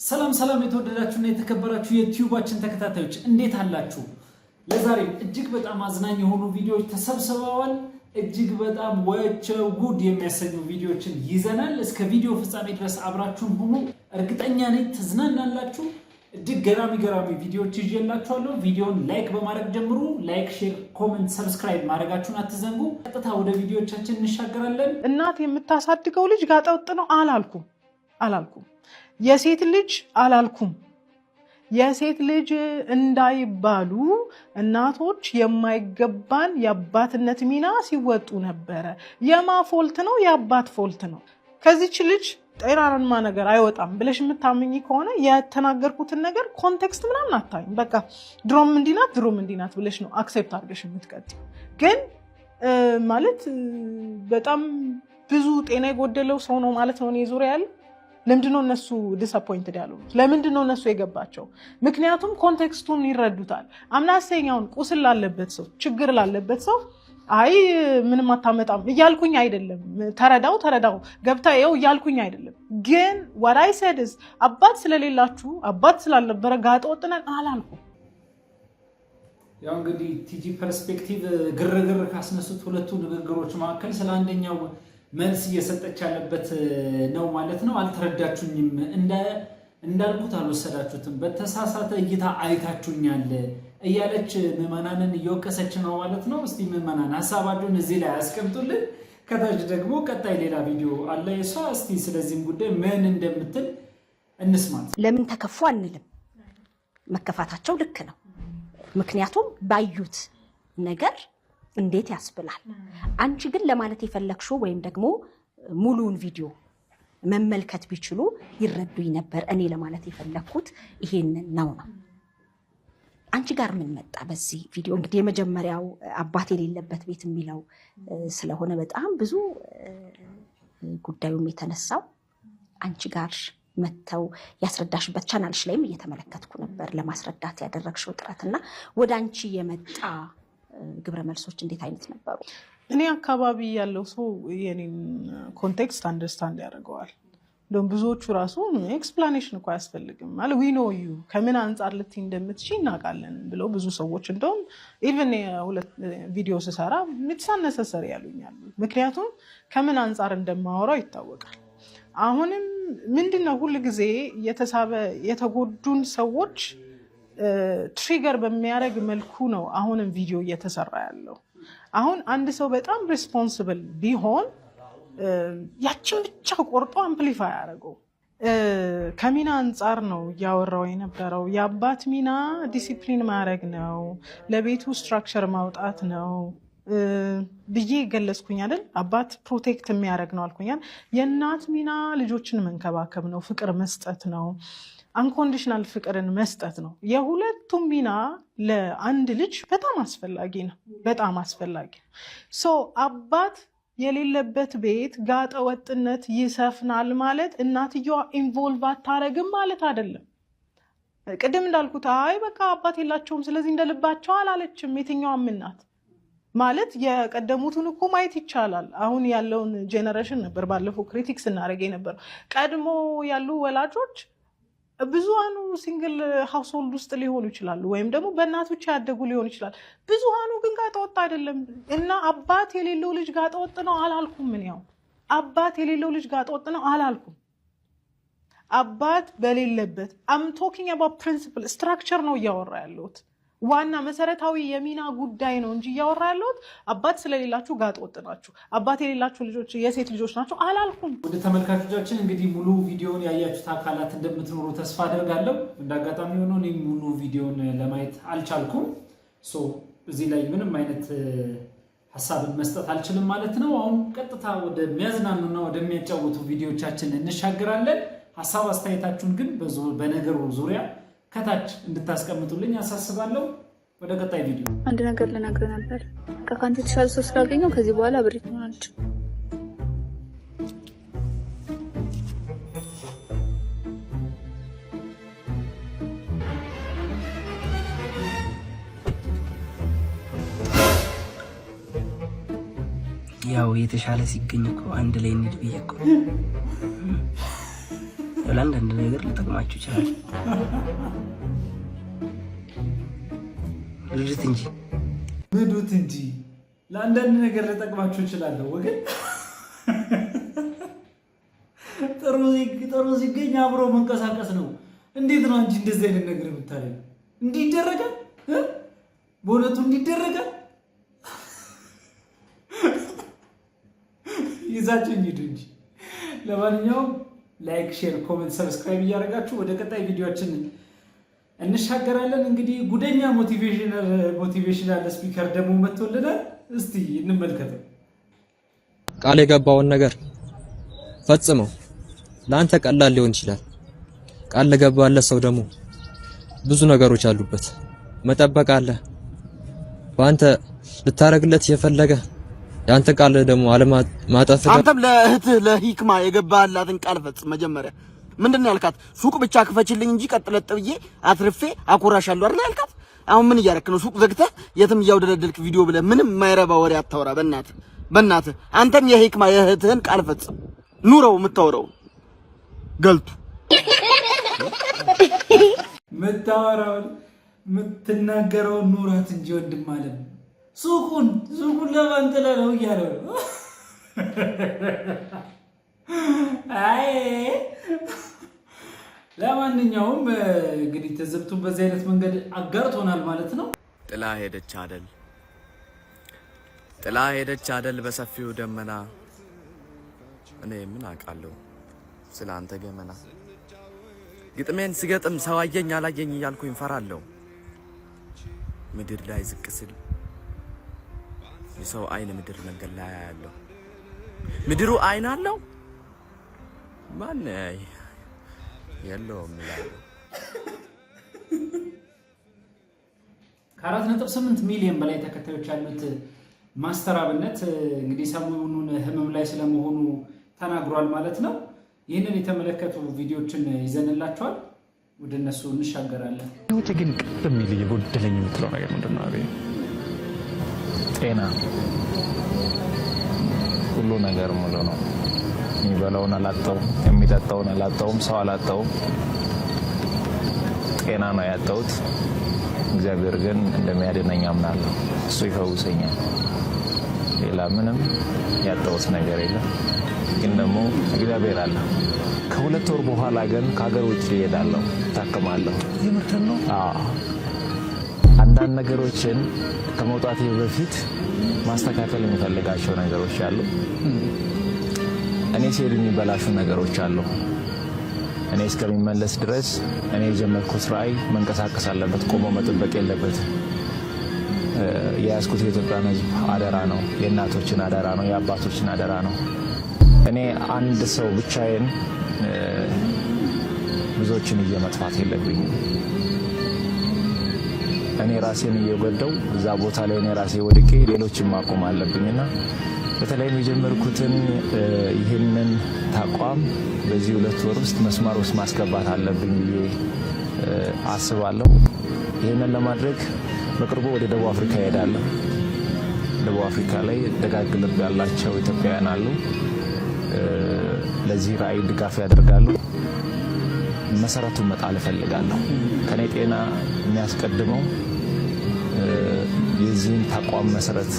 ሰላም ሰላም የተወደዳችሁና የተከበራችሁ የዩቲዩባችን ተከታታዮች እንዴት አላችሁ? ለዛሬ እጅግ በጣም አዝናኝ የሆኑ ቪዲዮዎች ተሰብስበዋል። እጅግ በጣም ወቸው ጉድ የሚያሰኙ ቪዲዮዎችን ይዘናል። እስከ ቪዲዮ ፍጻሜ ድረስ አብራችሁን ሁኑ። እርግጠኛ ነኝ ተዝናናላችሁ። እጅግ ገራሚ ቪዲዮዎች ይዤላችኋለሁ። ቪዲዮውን ላይክ በማድረግ ጀምሩ። ላይክ፣ ሼር፣ ኮሜንት፣ ሰብስክራይብ ማድረጋችሁን አትዘንጉ። ቀጥታ ወደ ቪዲዮዎቻችን እንሻገራለን። እናት የምታሳድገው ልጅ ጋጠወጥ ነው አላልኩም። የሴት ልጅ አላልኩም። የሴት ልጅ እንዳይባሉ እናቶች የማይገባን የአባትነት ሚና ሲወጡ ነበረ። የማ ፎልት ነው? የአባት ፎልት ነው። ከዚች ልጅ ጤናማ ነገር አይወጣም ብለሽ የምታምኚ ከሆነ የተናገርኩትን ነገር ኮንቴክስት ምናምን አታይም። በቃ ድሮም እንዲናት ብለሽ ነው አክሴፕት አድርገሽ የምትቀጥይው። ግን ማለት በጣም ብዙ ጤና የጎደለው ሰው ነው ማለት ነው እኔ ዙሪያ ያለ። ለምንድነው እነሱ ዲስአፖይንትድ ያሉት? ለምንድነው እነሱ የገባቸው? ምክንያቱም ኮንቴክስቱን ይረዱታል። አምናስተኛውን ቁስል ላለበት ሰው፣ ችግር ላለበት ሰው አይ ምንም አታመጣም እያልኩኝ አይደለም። ተረዳው ገብታ ይኸው እያልኩኝ አይደለም። ግን what I said is አባት ስለሌላችሁ አባት ስላልነበረ ጋጠወጥ ነን አላልኩም። ያው እንግዲህ ቲጂ ፐርስፔክቲቭ ግርግር ካስነሱት ሁለቱ ንግግሮች መካከል ስለ አንደኛው መልስ እየሰጠች ያለበት ነው ማለት ነው። አልተረዳችሁኝም፣ እንዳልኩት አልወሰዳችሁትም፣ በተሳሳተ እይታ አይታችሁኛል እያለች ምዕመናንን እየወቀሰች ነው ማለት ነው። እስቲ ምዕመናን ሀሳባችሁን እዚህ ላይ አስቀምጡልን። ከታች ደግሞ ቀጣይ ሌላ ቪዲዮ አለ የሷ። እስቲ ስለዚህም ጉዳይ ምን እንደምትል እንስማት። ለምን ተከፉ አንልም። መከፋታቸው ልክ ነው። ምክንያቱም ባዩት ነገር እንዴት ያስብላል። አንቺ ግን ለማለት የፈለግሽው ወይም ደግሞ ሙሉውን ቪዲዮ መመልከት ቢችሉ ይረዱኝ ነበር። እኔ ለማለት የፈለግኩት ይሄንን ነው። አንቺ ጋር ምን መጣ በዚህ ቪዲዮ? እንግዲህ የመጀመሪያው አባት የሌለበት ቤት የሚለው ስለሆነ በጣም ብዙ ጉዳዩም የተነሳው አንቺ ጋር መተው ያስረዳሽበት ቻናልሽ ላይም እየተመለከትኩ ነበር ለማስረዳት ያደረግሽው ጥረትና ወደ አንቺ የመጣ ግብረ መልሶች እንዴት አይነት ነበሩ? እኔ አካባቢ ያለው ሰው የኔን ኮንቴክስት አንደርስታንድ ያደርገዋል። እንደውም ብዙዎቹ ራሱ ኤክስፕላኔሽን እኮ አያስፈልግም ማለት ዊ ኖ ዩ ከምን አንጻር ልትይ እንደምትችይ እናውቃለን ብለው ብዙ ሰዎች እንደውም ኢቨን ሁለት ቪዲዮ ስሰራ ኢትስ አነሰሰሪ ያሉኛል። ምክንያቱም ከምን አንጻር እንደማወራው ይታወቃል። አሁንም ምንድነው ሁል ጊዜ የተጎዱን ሰዎች ትሪገር በሚያደርግ መልኩ ነው አሁንም ቪዲዮ እየተሰራ ያለው። አሁን አንድ ሰው በጣም ሪስፖንሲብል ቢሆን ያችን ብቻ ቆርጦ አምፕሊፋይ ያደርገው። ከሚና አንጻር ነው እያወራው የነበረው። የአባት ሚና ዲሲፕሊን ማድረግ ነው፣ ለቤቱ ስትራክቸር ማውጣት ነው ብዬ ገለጽኩኝ አይደል? አባት ፕሮቴክት የሚያደርግ ነው አልኩኛል። የእናት ሚና ልጆችን መንከባከብ ነው፣ ፍቅር መስጠት ነው፣ አንኮንዲሽናል ፍቅርን መስጠት ነው። የሁለቱም ሚና ለአንድ ልጅ በጣም አስፈላጊ ነው። አባት የሌለበት ቤት ጋጠ ወጥነት ይሰፍናል ማለት እናትየዋ ኢንቮልቭ አታረግም ማለት አይደለም። ቅድም እንዳልኩት አይ በቃ አባት የላቸውም ስለዚህ እንደልባቸው አላለችም የትኛዋም እናት። ማለት የቀደሙትን እኮ ማየት ይቻላል። አሁን ያለውን ጄኔሬሽን ነበር ባለፈው ክሪቲክስ እናደርግ ነበር። ቀድሞ ያሉ ወላጆች ብዙሃኑ ሲንግል ሃውስሆልድ ውስጥ ሊሆኑ ይችላሉ፣ ወይም ደግሞ በእናቶች ያደጉ ሊሆኑ ይችላል። ብዙሃኑ ግን ጋጠወጥ አይደለም። እና አባት የሌለው ልጅ ጋጠወጥ ነው አላልኩም። ምን ያው አባት የሌለው ልጅ ጋጠወጥ ነው አላልኩም። አባት በሌለበት አም ቶኪንግ አባውት ፕሪንሲፕል ስትራክቸር ነው እያወራ ያለሁት። ዋና መሰረታዊ የሚና ጉዳይ ነው እንጂ እያወራ ያለሁት አባት ስለሌላችሁ ጋጠወጥ ናችሁ፣ አባት የሌላችሁ ልጆች የሴት ልጆች ናቸው አላልኩም። ወደ ተመልካቾቻችን እንግዲህ ሙሉ ቪዲዮን ያያችሁት አካላት እንደምትኖሩ ተስፋ አደርጋለሁ። እንዳጋጣሚ ሆኖ እኔ ሙሉ ቪዲዮን ለማየት አልቻልኩም። እዚህ ላይ ምንም አይነት ሀሳብን መስጠት አልችልም ማለት ነው። አሁን ቀጥታ ወደሚያዝናኑና ወደሚያጫውቱ ቪዲዮቻችን እንሻገራለን። ሀሳብ አስተያየታችሁን ግን በነገሩ ዙሪያ ከታች እንድታስቀምጡልኝ አሳስባለሁ። ወደ ቀጣይ ቪዲዮ። አንድ ነገር ልነግርህ ነበር። ከካንተ የተሻለ ሰው ስላገኘው ከዚህ በኋላ ብሬት ሆናለች። ያው የተሻለ ሲገኝ እኮ አንድ ላይ እንሂድ ብዬ እኮ ለአንዳንድ ነገር ልጠቅማችሁ ይችላል ምዱት እንጂ ለአንዳንድ ነገር ልጠቅማችሁ ይችላል ወገን ጥሩ ሲገኝ አብሮ መንቀሳቀስ ነው እንዴት ነው አንቺ እንደዚህ አይነት ነገር የምታደርጊው እንዲህ ይደረጋል በእውነቱ እንዲህ ይደረጋል ይዛችሁ እንሂዱ እንጂ ለማንኛውም ላይክ ሼር ኮሜንት ሰብስክራይብ እያደረጋችሁ ወደ ቀጣይ ቪዲዮአችን እንሻገራለን እንግዲህ ጉደኛ ሞቲቬሽናል ስፒከር ደግሞ መጥቶልናል እስቲ እንመልከተው ቃል የገባውን ነገር ፈጽመው ላንተ ቀላል ሊሆን ይችላል ቃል ለገባለ ሰው ደግሞ ብዙ ነገሮች አሉበት መጠበቅ አለ ባንተ ልታረግለት የፈለገ ያንተ ቃል ደግሞ አለማጠፍ አንተም ለእህትህ ለሂክማ የገባላትን ቃል ፈጽም መጀመሪያ ምንድነው ያልካት ሱቅ ብቻ ክፈችልኝ እንጂ ቀጥለጥ ብዬ አትርፌ አኩራሻለሁ አይደል ያልካት አሁን ምን እያረክ ነው ሱቅ ዘግተህ የትም ያውደለደልክ ቪዲዮ ብለህ ምንም የማይረባ ወሬ አታወራ በእናትህ አንተም የሂክማ የእህትህን ቃል ፈጽም ኑረው የምታወራው ገልቱ መታወራው ምትናገረው ኑራት እንጂ ወንድም ማለት ሱቁን ለማንጠላ ነው እያለው አይ ለማንኛውም እንግዲህ ተዘብቱን በዚህ አይነት መንገድ አጋርቶናል ማለት ነው ጥላ ሄደች አደል በሰፊው ደመና እኔ ምን አውቃለሁ ስላንተ ገመና ግጥሜን ስገጥም ሰው አየኝ አላየኝ እያልኩኝ ፈራለሁ ምድር ላይ ዝቅ ስል የሰው አይን ምድር መንገድ ላይ ያለው ምድሩ አይን አለው ማን የለውም ይላል ከ4.8 ሚሊዮን በላይ ተከታዮች ያሉት ማስተር አብነት እንግዲህ ሰሞኑን ህመም ላይ ስለመሆኑ ተናግሯል ማለት ነው ይህንን የተመለከቱ ቪዲዮችን ይዘንላችኋል ወደ እነሱ እንሻገራለን ወጪ ግን ቅርብ ሚል የጎደለኝ የምትለው ነገር ምንድነው አቤ ጤና ሁሉ ነገር ሙሉ ነው የሚበላውን አላጣውም የሚጠጣውን አላጣውም ሰው አላጣውም ጤና ነው ያጣሁት እግዚአብሔር ግን እንደሚያድነኝ አምናለሁ እሱ ይፈውሰኛል ሌላ ምንም ያጣሁት ነገር የለም ግን ደግሞ እግዚአብሔር አለ ከሁለት ወር በኋላ ግን ከሀገር ውጭ እሄዳለሁ ታከማለሁ የምርተን ነው አንዳንድ ነገሮችን ከመውጣቴ በፊት ማስተካከል የሚፈልጋቸው ነገሮች አሉ እኔ ሲሄድ የሚበላሹ ነገሮች አሉ እኔ እስከሚመለስ ድረስ እኔ የጀመርኩት ራዕይ መንቀሳቀስ አለበት ቆሞ መጠበቅ የለበትም የያዝኩት የኢትዮጵያን ሕዝብ አደራ ነው የእናቶችን አደራ ነው የአባቶችን አደራ ነው እኔ አንድ ሰው ብቻዬን ብዙዎችን እየመጥፋት የለብኝም እኔ ራሴን እየጎዳው እዛ ቦታ ላይ እኔ ራሴ ወድቄ ሌሎችን ማቆም አለብኝና በተለይ የጀመርኩትን ይሄንን ተቋም በዚህ 2 ወር ውስጥ መስመር ውስጥ ማስገባት አለብኝ ብዬ አስባለሁ ይሄንን ለማድረግ በቅርቡ ወደ ደቡብ አፍሪካ እሄዳለሁ ደቡብ አፍሪካ ላይ ደጋግ ልብ ያላቸው ኢትዮጵያውያን አሉ ለዚህ ራዕይ ድጋፍ ያደርጋሉ መሰረቱን መጣል እፈልጋለሁ ከኔ ጤና የሚያስቀድመው የዚህን ተቋም መሰረት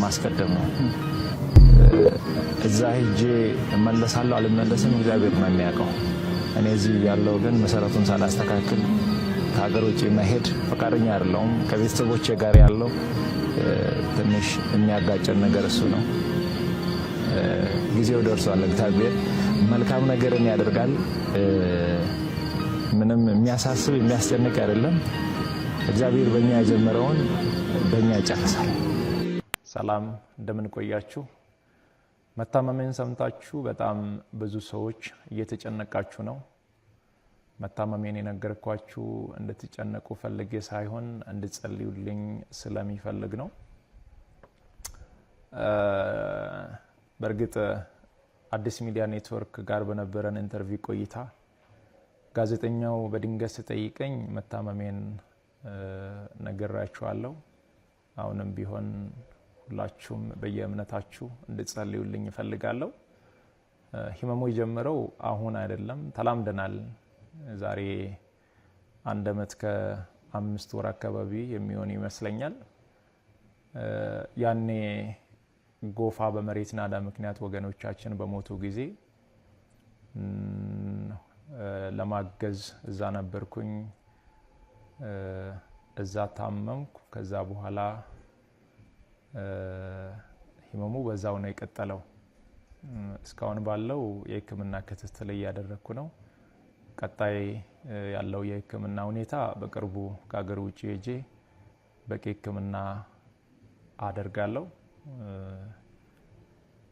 ማስቀደም ነው እዛ ሄጄ እመለሳለሁ አልመለስም እግዚአብሔር ነው የሚያውቀው እኔ እዚህ ያለው ግን መሰረቱን ሳላስተካክል ከሀገር ውጭ መሄድ ፈቃደኛ አይደለሁም ከቤተሰቦቼ ጋር ያለው ትንሽ የሚያጋጨን ነገር እሱ ነው ጊዜው ደርሷል እግዚአብሔር መልካም ነገርን ያደርጋል ምንም የሚያሳስብ የሚያስጨንቅ አይደለም እግዚአብሔር በእኛ የጀመረውን በእኛ ይጨርሳል ሰላም እንደምን ቆያችሁ መታመሜን ሰምታችሁ በጣም ብዙ ሰዎች እየተጨነቃችሁ ነው መታመሜን የነገርኳችሁ እንድትጨነቁ ፈልጌ ሳይሆን እንድትጸልዩልኝ ስለሚፈልግ ነው በርግጥ አዲስ ሚዲያ ኔትወርክ ጋር በነበረን ኢንተርቪው ቆይታ ጋዜጠኛው በድንገት ሲጠይቀኝ መታመሜን ነግራችኋለሁ አሁንም ቢሆን ሁላችሁም በየእምነታችሁ እንድትጸልዩልኝ እፈልጋለሁ ህመሙ የጀመረው አሁን አይደለም፣ ተላምደናል። ዛሬ 1 ዓመት ከ5 ወር አካባቢ የሚሆን ይመስለኛል። ያኔ ጎፋ በመሬት ናዳ ምክንያት ወገኖቻችን በሞቱ ጊዜ ለማገዝ እዛ ነበርኩኝ። እዛ ታመምኩ። ከዛ በኋላ ህመሙ በዛው ነው የቀጠለው። እስካሁን ባለው የህክምና ክትትል እያደረኩ ነው። ቀጣይ ያለው የህክምና ሁኔታ በቅርቡ ከሀገር ውጭ ሄጄ በቂ ህክምና አደርጋለሁ።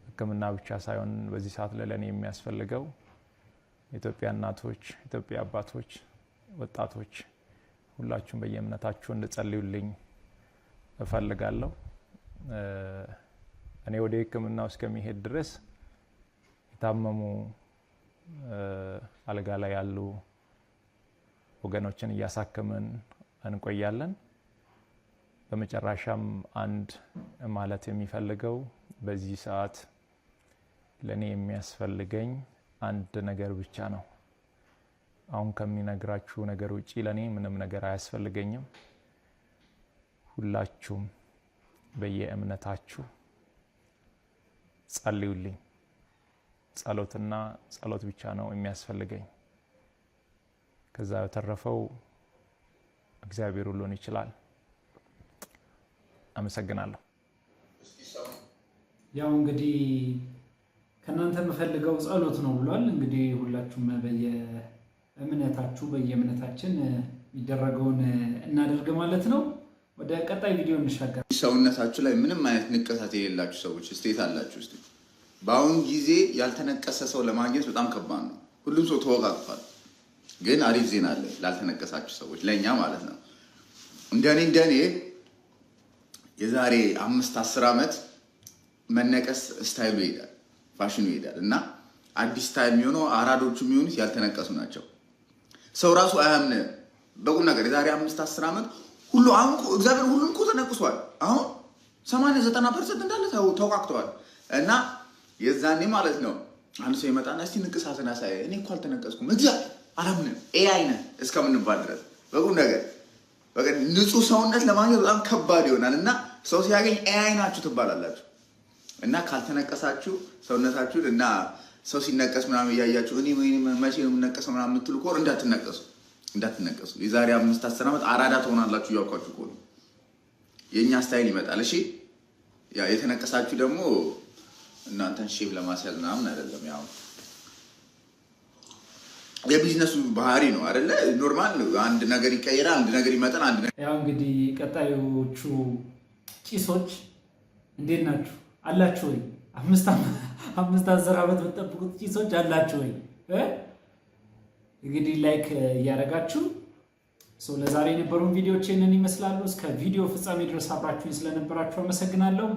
ህክምና ብቻ ሳይሆን በዚህ ሰዓት ለኔ የሚያስፈልገው ኢትዮጵያ እናቶች፣ ኢትዮጵያ አባቶች፣ ወጣቶች ሁላችሁም በየእምነታችሁ እንድጸልዩልኝ እፈልጋለሁ። እኔ ወደ ህክምናው እስከሚሄድ ድረስ የታመሙ አልጋ ላይ ያሉ ወገኖችን እያሳከምን እንቆያለን። በመጨረሻም አንድ ማለት የሚፈልገው በዚህ ሰዓት ለኔ የሚያስፈልገኝ አንድ ነገር ብቻ ነው። አሁን ከሚነግራችሁ ነገር ውጪ ለኔ ምንም ነገር አያስፈልገኝም። ሁላችሁም በየእምነታችሁ ጸልዩልኝ። ጸሎትና ጸሎት ብቻ ነው የሚያስፈልገኝ። ከዛ በተረፈው እግዚአብሔር ሁሉን ይችላል። አመሰግናለሁ። ያው እንግዲህ ከናንተ የምፈልገው ጸሎት ነው ብሏል። እንግዲህ ሁላችሁም በየእምነታችሁ በየእምነታችን የሚደረገውን እናደርግ ማለት ነው። ወደ ቀጣይ ቪዲዮ እንሻገር። ሰውነታችሁ ላይ ምንም አይነት ንቀሳት የሌላችሁ ሰዎች ስቴት አላችሁ። እስቲ በአሁን ጊዜ ያልተነቀሰ ሰው ለማግኘት በጣም ከባድ ነው። ሁሉም ሰው ተወቃቅቷል። ግን አሪፍ ዜና አለ ላልተነቀሳችሁ ሰዎች፣ ለእኛ ማለት ነው። እንደኔ የዛሬ 5-10 ዓመት መነቀስ ስታይሉ ይሄዳል፣ ፋሽኑ ይሄዳል እና አዲስ ስታይል የሚሆነው አራዶቹ የሚሆኑት ያልተነቀሱ ናቸው። ሰው ራሱ አያምን በቁም ነገር። የዛሬ 5-10 ዓመት ሁሉ አሁን እግዚአብሔር ሁሉም እኮ ተነቅሷል። አሁን 80-90% እንዳለ ተወቃቅተዋል። እና የዛኔ ማለት ነው አንድ ሰው ይመጣና እስቲ ንቅሳትን አሳየ። እኔ እኮ አልተነቀስኩም እግዚአብሔር አላምንም ኤአይ ነህ እስከምንባል ድረስ በቁም ነገር በቃ ንጹህ ሰውነት ለማግኘት በጣም ከባድ ይሆናል። እና ሰው ሲያገኝ ኤአይ ናችሁ ትባላላችሁ። እና ካልተነቀሳችሁ ሰውነታችሁን እና ሰው ሲነቀስ ምናምን እያያችሁ እኔ መቼ ነው የምነቀሰው ምናምን የምትሉ ከሆነ እንዳትነቀሱ። የዛሬ 5-10 ዓመት አራዳ ትሆናላችሁ እያልኳችሁ ከሆነ የእኛ ስታይል ይመጣል። እሺ ያ የተነቀሳችሁ ደግሞ እናንተን ሼፕ ለማስያዝ ምናምን አይደለም። ያው የቢዝነሱ ባህሪ ነው አይደለ? ኖርማል ነው። አንድ ነገር ይቀየራል፣ አንድ ነገር ይመጣል። ያው እንግዲህ ቀጣዮቹ ጭሶች እንዴት ናችሁ? አላችሁ ወይ? 5-10 ዓመት በተጠብቁት ጭሶች አላችሁ ወይ? እንግዲህ ላይክ እያደረጋችሁ ለዛሬ የነበሩን ቪዲዮዎች ይህንን ይመስላሉ። እስከ ቪዲዮ ፍጻሜ ድረስ አብራችሁኝ ስለነበራችሁ አመሰግናለሁ።